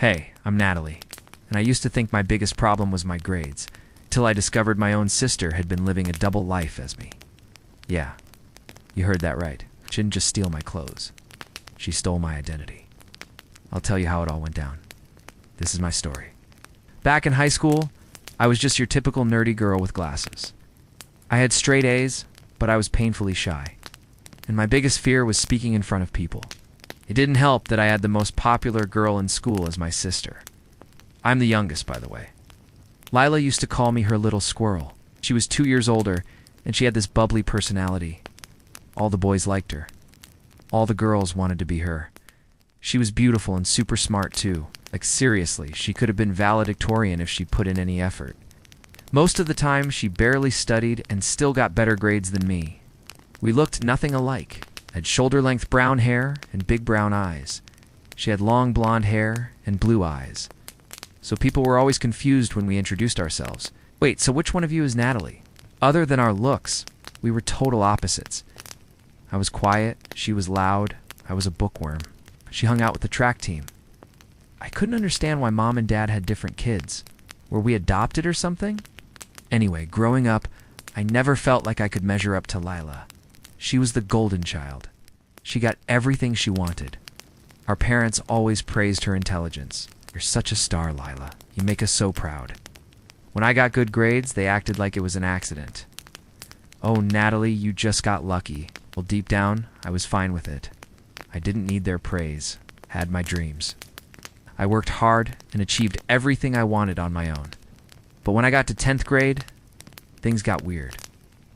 Hey, I'm Natalie, and I used to think my biggest problem was my grades, till I discovered my own sister had been living a double life as me. Yeah, you heard that right. She didn't just steal my clothes. She stole my identity. I'll tell you how it all went down. This is my story. Back in high school, I was just your typical nerdy girl with glasses. I had straight A's, but I was painfully shy. And my biggest fear was speaking in front of people. It didn't help that I had the most popular girl in school as my sister. I'm the youngest, by the way. Lila used to call me her little squirrel. She was 2 years older, and she had this bubbly personality. All the boys liked her. All the girls wanted to be her. She was beautiful and super smart, too. Like, seriously, she could have been valedictorian if she put in any effort. Most of the time, she barely studied and still got better grades than me. We looked nothing alike. Had shoulder-length brown hair and big brown eyes. She had long blonde hair and blue eyes. So people were always confused when we introduced ourselves. Wait, so which one of you is Natalie? Other than our looks, we were total opposites. I was quiet, she was loud, I was a bookworm. She hung out with the track team. I couldn't understand why Mom and Dad had different kids. Were we adopted or something? Anyway, growing up, I never felt like I could measure up to Lila. She was the golden child. She got everything she wanted. Our parents always praised her intelligence. You're such a star, Lila. You make us so proud. When I got good grades, they acted like it was an accident. Oh, Natalie, you just got lucky. Well, deep down, I was fine with it. I didn't need their praise. Had my dreams. I worked hard and achieved everything I wanted on my own. But when I got to 10th grade, things got weird.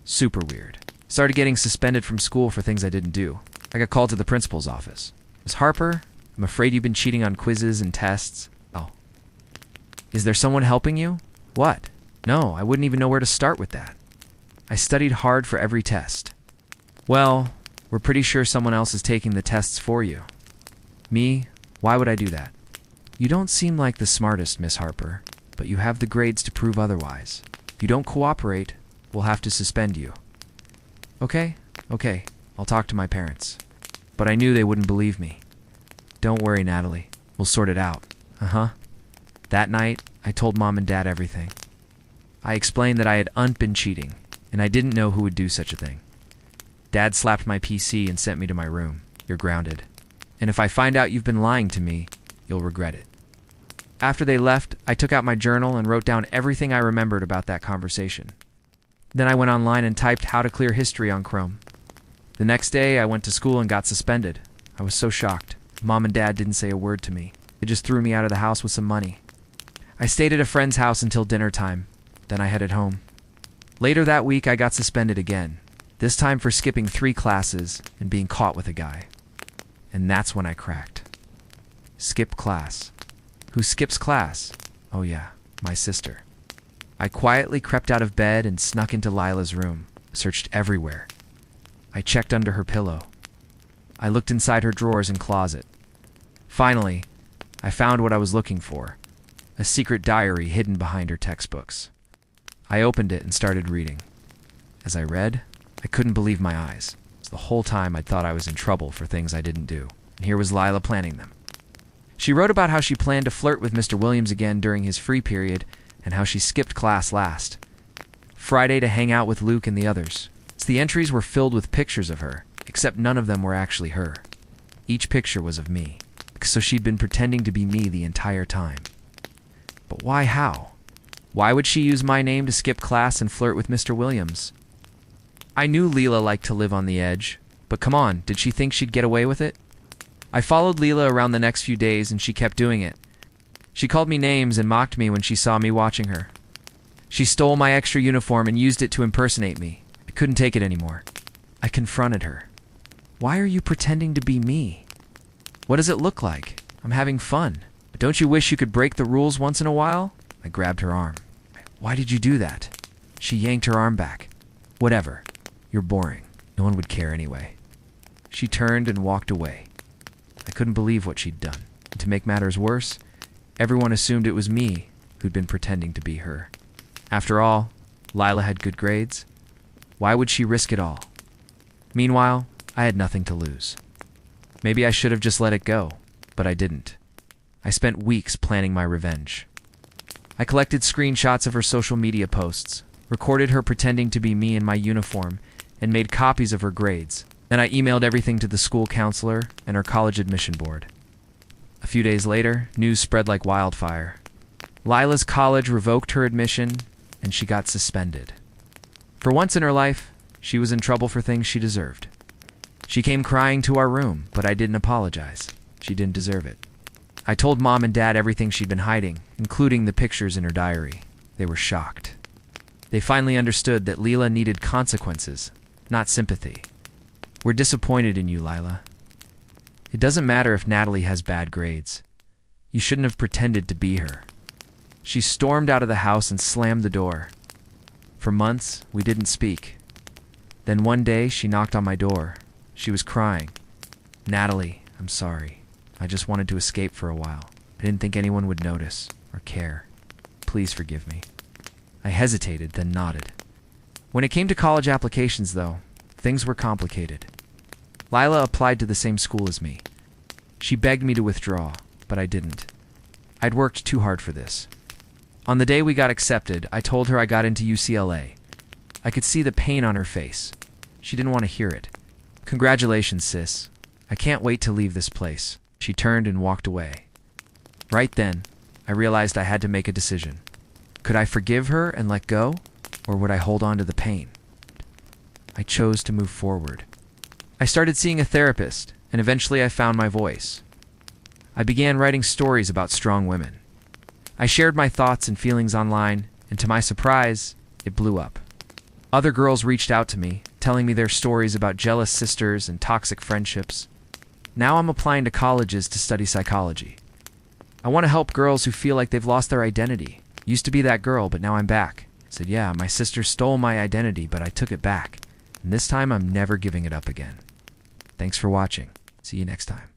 Super weird. Started getting suspended from school for things I didn't do. I got called to the principal's office. Miss Harper, I'm afraid you've been cheating on quizzes and tests. Oh. Is there someone helping you? What? No, I wouldn't even know where to start with that. I studied hard for every test. Well, we're pretty sure someone else is taking the tests for you. Me? Why would I do that? You don't seem like the smartest, Miss Harper, but you have the grades to prove otherwise. If you don't cooperate, we'll have to suspend you. Okay, I'll talk to my parents. But I knew they wouldn't believe me. Don't worry, Natalie. We'll sort it out. Uh-huh. That night, I told Mom and Dad everything. I explained that I had been cheating, and I didn't know who would do such a thing. Dad slapped my PC and sent me to my room. You're grounded. And if I find out you've been lying to me, you'll regret it. After they left, I took out my journal and wrote down everything I remembered about that conversation. Then I went online and typed how to clear history on Chrome. The next day, I went to school and got suspended. I was so shocked. Mom and Dad didn't say a word to me. They just threw me out of the house with some money. I stayed at a friend's house until dinner time. Then I headed home. Later that week, I got suspended again. This time for skipping 3 classes and being caught with a guy. And that's when I cracked. Skip class. Who skips class? Oh yeah, my sister. I quietly crept out of bed and snuck into Lila's room, searched everywhere. I checked under her pillow. I looked inside her drawers and closet. Finally, I found what I was looking for, a secret diary hidden behind her textbooks. I opened it and started reading. As I read, I couldn't believe my eyes. The whole time I'd thought I was in trouble for things I didn't do, and here was Lila planning them. She wrote about how she planned to flirt with Mr. Williams again during his free period, and how she skipped class last. Friday to hang out with Luke and the others. The entries were filled with pictures of her, except none of them were actually her. Each picture was of me, so she'd been pretending to be me the entire time. But why how? Why would she use my name to skip class and flirt with Mr. Williams? I knew Leela liked to live on the edge, but come on, did she think she'd get away with it? I followed Leela around the next few days and she kept doing it. She called me names and mocked me when she saw me watching her. She stole my extra uniform and used it to impersonate me. I couldn't take it anymore. I confronted her. Why are you pretending to be me? What does it look like? I'm having fun. But don't you wish you could break the rules once in a while? I grabbed her arm. Why did you do that? She yanked her arm back. Whatever. You're boring. No one would care anyway. She turned and walked away. I couldn't believe what she'd done. And to make matters worse, everyone assumed it was me who'd been pretending to be her. After all, Lila had good grades. Why would she risk it all? Meanwhile, I had nothing to lose. Maybe I should have just let it go, but I didn't. I spent weeks planning my revenge. I collected screenshots of her social media posts, recorded her pretending to be me in my uniform, and made copies of her grades. Then I emailed everything to the school counselor and her college admission board. A few days later, news spread like wildfire. Lila's college revoked her admission, and she got suspended. For once in her life, she was in trouble for things she deserved. She came crying to our room, but I didn't apologize. She didn't deserve it. I told Mom and Dad everything she'd been hiding, including the pictures in her diary. They were shocked. They finally understood that Lila needed consequences, not sympathy. We're disappointed in you, Lila. It doesn't matter if Natalie has bad grades. You shouldn't have pretended to be her. She stormed out of the house and slammed the door. For months, we didn't speak. Then one day, she knocked on my door. She was crying. Natalie, I'm sorry. I just wanted to escape for a while. I didn't think anyone would notice or care. Please forgive me. I hesitated, then nodded. When it came to college applications, though, things were complicated. Lila applied to the same school as me. She begged me to withdraw, but I didn't. I'd worked too hard for this. On the day we got accepted, I told her I got into UCLA. I could see the pain on her face. She didn't want to hear it. Congratulations, sis. I can't wait to leave this place. She turned and walked away. Right then, I realized I had to make a decision. Could I forgive her and let go, or would I hold on to the pain? I chose to move forward. I started seeing a therapist, and eventually I found my voice. I began writing stories about strong women. I shared my thoughts and feelings online, and to my surprise, it blew up. Other girls reached out to me, telling me their stories about jealous sisters and toxic friendships. Now I'm applying to colleges to study psychology. I want to help girls who feel like they've lost their identity. Used to be that girl, but now I'm back. I said, yeah, my sister stole my identity, but I took it back. And this time I'm never giving it up again. Thanks for watching. See you next time.